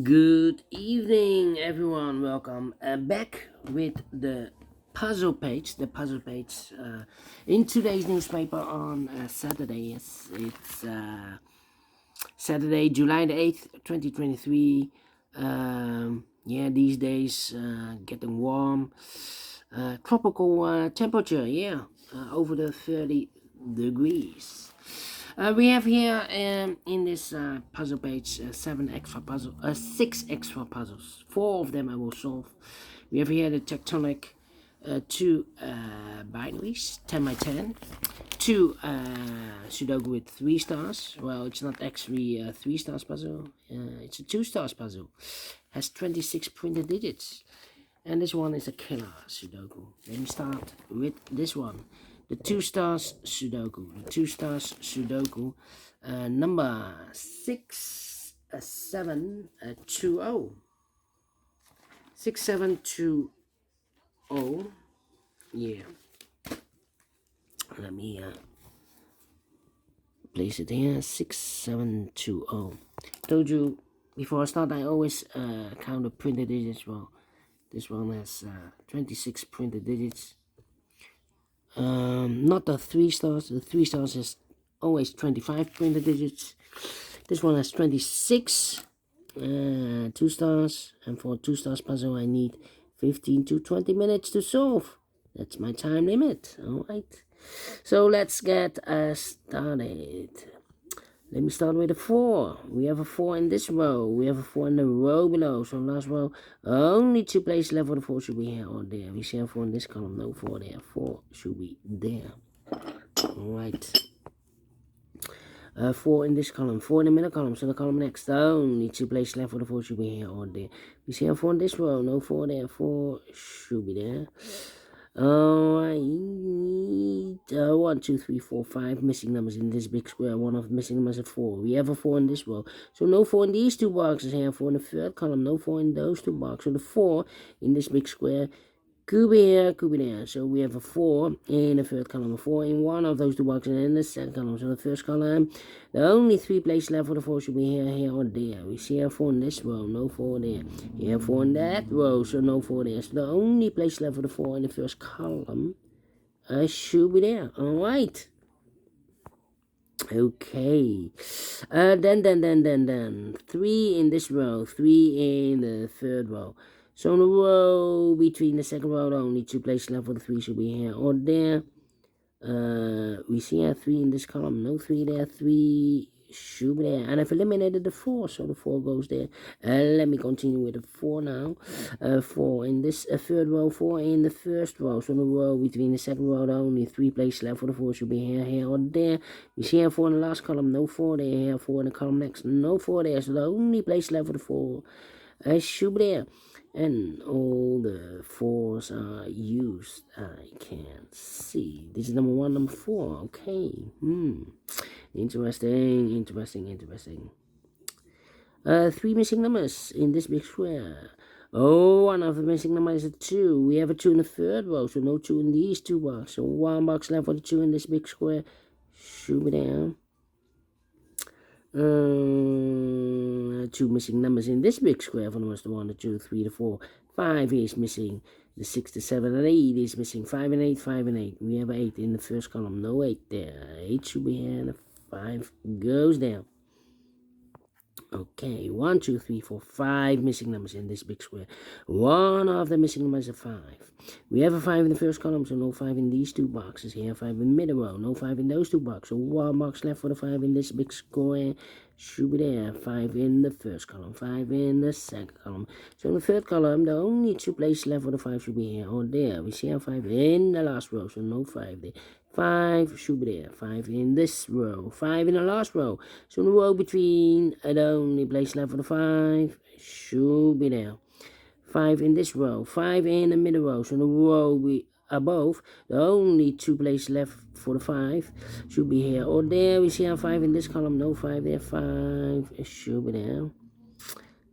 Good evening, everyone. Welcome back with the puzzle page. In today's newspaper on Saturday. Yes, it's Saturday, July the 8th, 2023. Yeah, these days getting warm. Tropical temperature, yeah, over the 30 degrees. We have here in this puzzle page six extra puzzles. Four of them I will solve. We have here the tectonic two binaries, 10 by 10. Two Sudoku with 3 stars. Well, it's not actually a 3 stars puzzle. It's a 2 stars puzzle. Has 26 printed digits. And this one is a killer Sudoku. Let me start with this one. The 2 stars Sudoku. The 2 stars Sudoku. Number 6720. 6720. Yeah. Let me place it here. 6720. Told you before I start, I always count the printed digits. Well, this one has 26 printed digits. Not the 3 stars. The 3 stars has always 25 printed digits. This one has 26. 2 stars, and for a 2 stars puzzle I need 15 to 20 minutes to solve. That's my time limit. Alright, so let's get started. Let me start with a 4. We have a 4 in this row. We have a 4 in the row below. So last row, only 2 places left for the 4 should be here or there. We see a 4 in this column, no 4 there. 4 should be there. Alright. 4 in this column, 4 in the middle column, so the column next, only 2 places left for the 4 should be here or there. We see a 4 in this row, no 4 there, 4 should be there. Alright, 1, 2, 3, 4, 5 missing numbers in this big square. One of the missing numbers is 4. We have a 4 in this row, so no 4 in these 2 boxes here. 4 in the third column, no 4 in those 2 boxes. So the 4 in this big square could be here, could be there. So we have a 4 in the third column, a 4 in one of those 2 boxes, and in the second column. So the first column, the only 3 places left for the 4 should be here, here, or there. We see a 4 in this row, no 4 there. Here, 4 in that row, so no 4 there. So the only place left for the 4 in the first column should be there. Alright. Okay. Then 3 in this row, 3 in the third row. So in the row between the second row, only 2 places left for the 3 should be here or there. We see a 3 in this column, no 3 there, 3 should be there. And I've eliminated the 4, so the 4 goes there. Let me continue with the 4 now. 4 in this third row, 4 in the first row. So in the row between the second row, only 3 places left for the 4 should be here, here or there. We see a 4 in the last column, no 4 there. Here, 4 in the column next, no 4 there. So the only place left for the 4 should be there. And all the 4s are used. I can't see. This is number 1, number 4. Okay. Interesting. 3 missing numbers in this big square. Oh, one of the missing numbers is a 2. We have a 2 in the third row, so no 2 in these 2 boxes. So 1 box left for the 2 in this big square. Should be there. 2 missing numbers in this big square. For numbers 1, the 2, 3, the 4, 5 is missing. The 6, the 7, and 8 is missing. 5 and 8, 5 and 8. We have 8 in the first column. No 8 there. 8 should be here, and the 5 goes down. Okay, 1, 2, 3, 4, 5 missing numbers in this big square. One of the missing numbers is a 5. We have a 5 in the first column, so no 5 in these 2 boxes. Here, 5 in the middle row, no 5 in those 2 boxes. So 1 box left for the 5 in this big square. Should be there. 5 in the first column, 5 in the second column. So in the third column, the only 2 places left for the 5 should be here or there. We see a 5 in the last row, so no 5 there. 5 should be there. 5 in this row. 5 in the last row. So in the row between, the only place left for the 5 should be there. 5 in this row. 5 in the middle row. So in the row above, the only 2 places left for the 5 should be here or there. We see a 5 in this column. No 5 there. 5 should be there.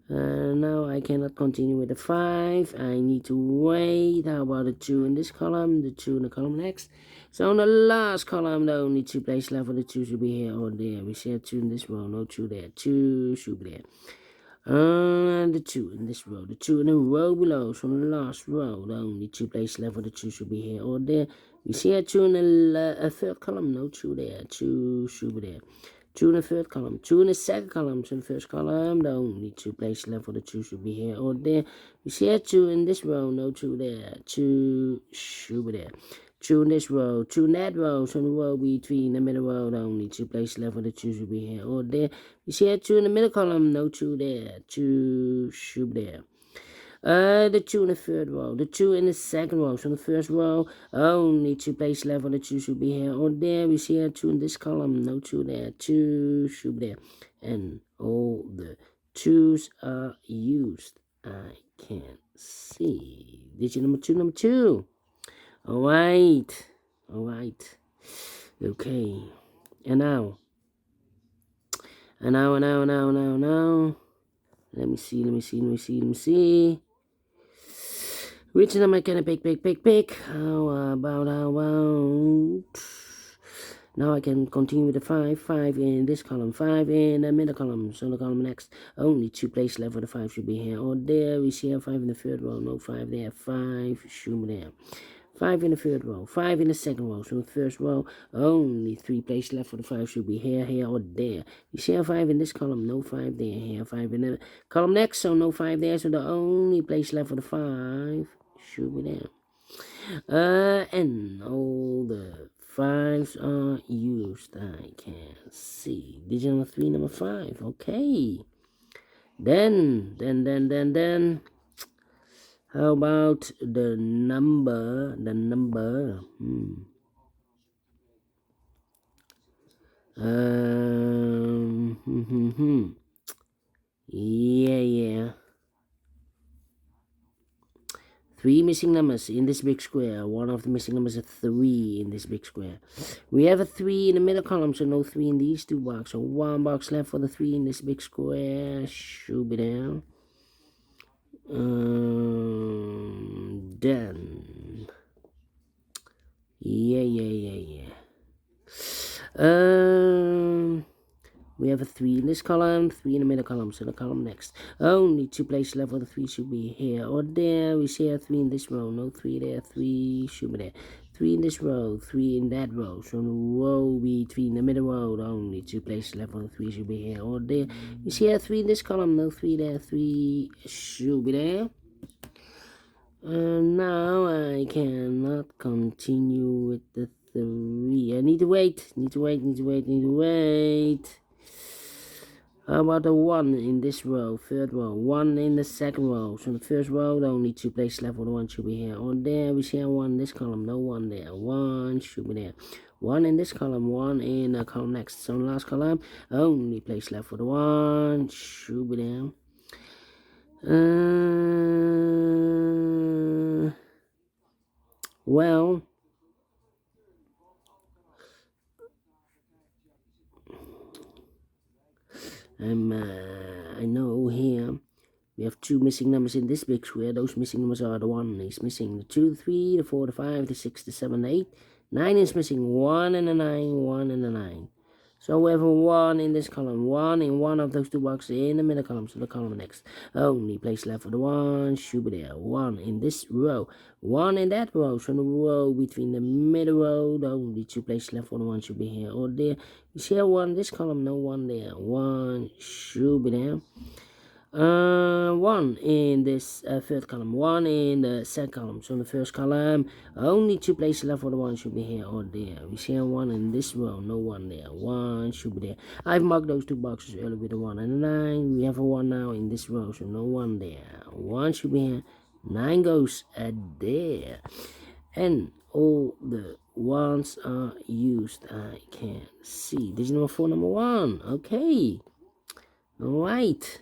Now I cannot continue with the 5. I need to wait. How about the 2 in this column? The 2 in the column next. So in the last column, the only 2 places left for the 2 should be here or there. We see a 2 in this row. No 2 there. 2 should be there. The 2 in this row, the 2 in the row below, so in the last row, the only 2 places left for the 2 should be here or there. We see a 2 in the third column, no 2 there, 2 should be there. 2 in the third column, 2 in the second column, so in the first column, the only 2 places left for the 2 should be here or there. We see a 2 in this row, no 2 there, 2 should be there. 2 in this row, 2 in that row, so in the row between the middle row, the only 2 places left for the 2 should be here or there. You see a 2 in the middle column, no 2 there, 2 should be there. The 2 in the third row, the 2 in the second row, so in the first row, only 2 places left for the 2 should be here or there. We see a 2 in this column, no 2 there, 2 should be there. And all the 2's are used. I can't see. Digit number 2, number 2. Alright. Okay. And now. Let me see. Which number am I gonna pick? How about now I can continue with the 5 in this column, 5 in the middle column, so the column next, only 2 places left for the 5 should be here or there. We see a 5 in the third row, no 5 there, 5 should be there. 5 in the third row, 5 in the second row, so in the first row, only 3 places left for the 5 should be here, or there. You see a 5 in this column, no 5 there, here, 5 in the column next, so no 5 there, so the only place left for the 5 should be there. And all the 5's are used. I can see. Digit number 3, number 5. Okay. Then. How about the number? Yeah. 3 missing numbers in this big square. One of the missing numbers is 3 in this big square. We have a 3 in the middle column, so no 3 in these 2 boxes. So 1 box left for the 3 in this big square. Should be there. Then. Yeah. We have a 3 in this column, 3 in the middle column, so the column next. Only 2 places left for the 3 should be here or there. We see a 3 in this row, no 3 there, 3 should be there. 3 in this row, 3 in that row, so the row between the middle row, only 2 places left for the 3 should be here or there. We see a 3 in this column, no 3 there, 3 should be there. Now I cannot continue with the 3. I need to wait. How about the 1 in this row, third row, 1 in the second row. So in the first row, the only 2 places left for the 1 should be here or there. We see a 1 in this column, no 1 there, 1 should be there. 1 in this column, 1 in the column next. So in the last column, only place left for the 1 should be there. Well, I know here we have 2 missing numbers in this big square. Those missing numbers are the 1 is missing, the 2, the 3, the 4, the 5, the 6, the 7, the 8. 9 is missing, 1 and a 9, 1 and a 9. So we have a 1 in this column, 1 in one of those 2 boxes in the middle column, so the column next. Only place left for the 1 should be there. 1 in this row, 1 in that row, so the row between the middle row, the only 2 places left for the 1 should be here or there. You see a 1 in this column, no 1 there, 1 should be there. 1 in this third column, 1 in the second column. So in the first column, only 2 places left for the 1 should be here or there. We see a 1 in this row, no 1 there, 1 should be there. I've marked those 2 boxes earlier with a 1 and a 9. We have a 1 now in this row, so no 1 there, 1 should be here, 9 goes there. And all the 1's are used. I can't see. Digit number 4, number 1. Okay. Alright.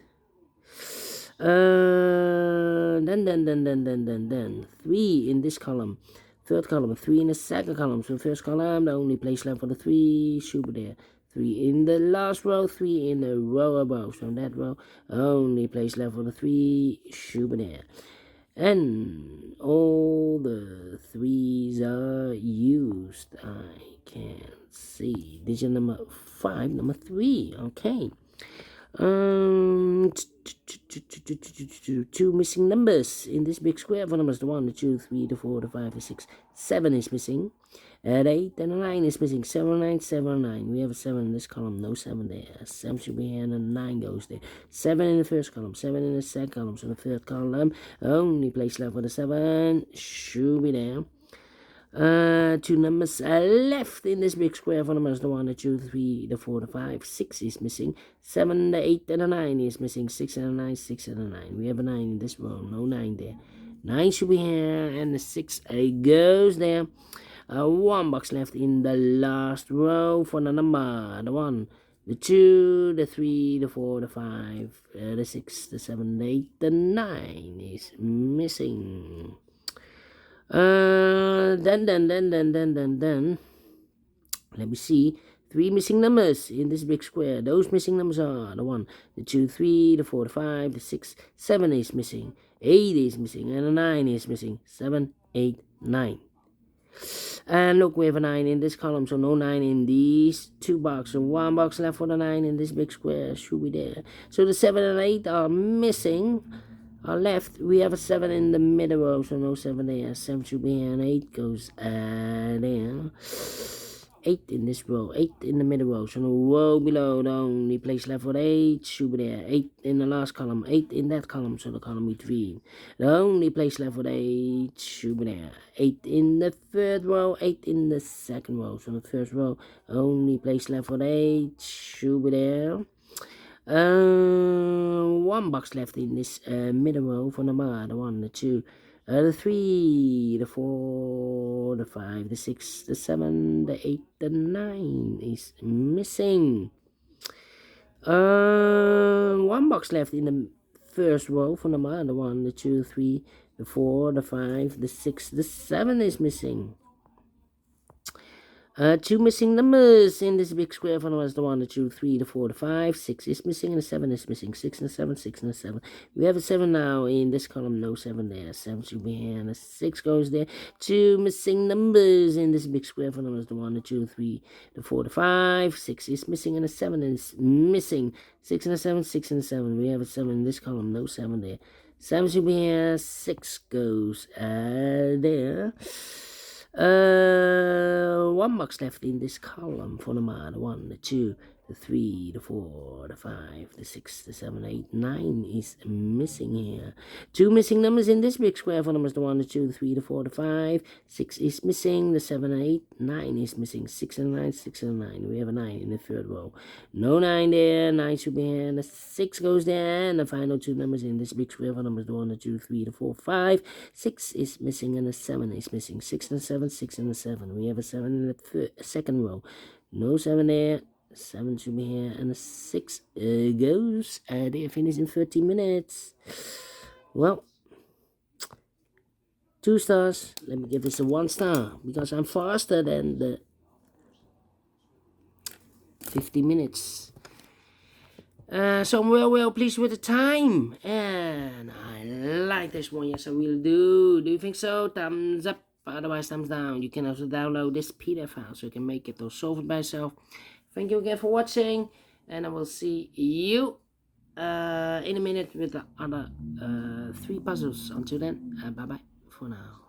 Then 3 in this column, third column, 3 in the second column. So first column, the only place left for the 3 should be there. 3 in the last row, 3 in the row above. So in that row, only place left for the 3 should be there. And all the 3's are used. I can't see. Digit number 5, number 3. Okay. Two missing numbers in this big square. For numbers, the 1, the 2, 3, the 4, the 5, the 6, 7 is missing. The 8 and the 9 is missing. 7, 9, 7, 9. We have a 7 in this column, no 7 there. 7 should be here and a 9 goes there. 7 in the first column, 7 in the second column. So the third column, only place left with the 7 should be there. Two numbers left in this big square. For numbers, the 1, the 2, the 3, the 4, the 5, 6 is missing. 7, the 8, and the 9 is missing. 6 and the 9, 6 and the 9. We have a 9 in this row, no 9 there. 9 should be here, and the 6 goes there. One box left in the last row for the number, the 1, the 2, the 3, the 4, the 5, the 6, the 7, the 8, the 9 is missing. Then, let me see. 3 missing numbers in this big square. Those missing numbers are the 1, the 2, 3, the 4, the 5, the 6, 7 is missing, 8 is missing, and the 9 is missing. 7, 8, 9. And look, we have a 9 in this column, so no 9 in these two boxes. So one box left for the 9 in this big square should be there. So the 7 and 8 are missing. Left, we have a 7 in the middle row, so no 7 there. 7 should be here, and 8 goes there. 8 in this row, 8 in the middle row, so no row below. The only place left for the 8 should be there. 8 in the last column, 8 in that column, so the column between. The only place left for the 8 should be there. 8 in the third row, 8 in the second row, so the first row, only place left for the 8 should be there. One box left in this middle row for number, the 1, the 2, the 3, the 4, the 5, the 6, the 7, the 8, the 9 is missing. One box left in the first row for number, the 1, the 2, 3, the 4, the 5, the 6, the 7 is missing. Two missing numbers in this big square. For numbers, the 1, the 2, 3, the 4, the 5, 6 is missing, and the 7 is missing. 6 and the 7, 6 and the 7. We have a 7 now in this column, no 7 there. 7 should be here, and the 6 goes there. Two missing numbers in this big square. For numbers, the 1, the 2, 3, the 4, the 5, 6 is missing, and the 7 is missing. 6 and the 7, 6 and the 7. We have a 7 in this column, no 7 there. 7 should be here, 6 goes there. One box left in this column for number, the 1, the 2, the 3, the 4, the 5, the 6, the 7, 8, 9 is missing here. Two missing numbers in this big square. For numbers, the 1, the 2, the 3, the 4, the 5, 6 is missing, the 7, 8, 9 is missing. 6 and 9, 6 and 9. We have a 9 in the third row. No 9 there, 9 should be here, and the 6 goes there, and the final two numbers in this big square. For numbers, the 1, the 2, 3, the 4, 5, 6 is missing, and the 7 is missing. 6 and the 7, 6 and the 7. We have a 7 in the second row. No 7 there. 7 should be here, and the 6 goes. They finish in 30 minutes. Well, 2 stars. Let me give this a 1 star because I'm faster than the 50 minutes. So I'm well pleased with the time, and I like this one. Yes, I will do. Do you think so? Thumbs up. Otherwise, thumbs down. You can also download this PDF file so you can make it or solve it by yourself. Thank you again for watching, and I will see you in a minute with the other 3 puzzles. Until then, bye bye for now.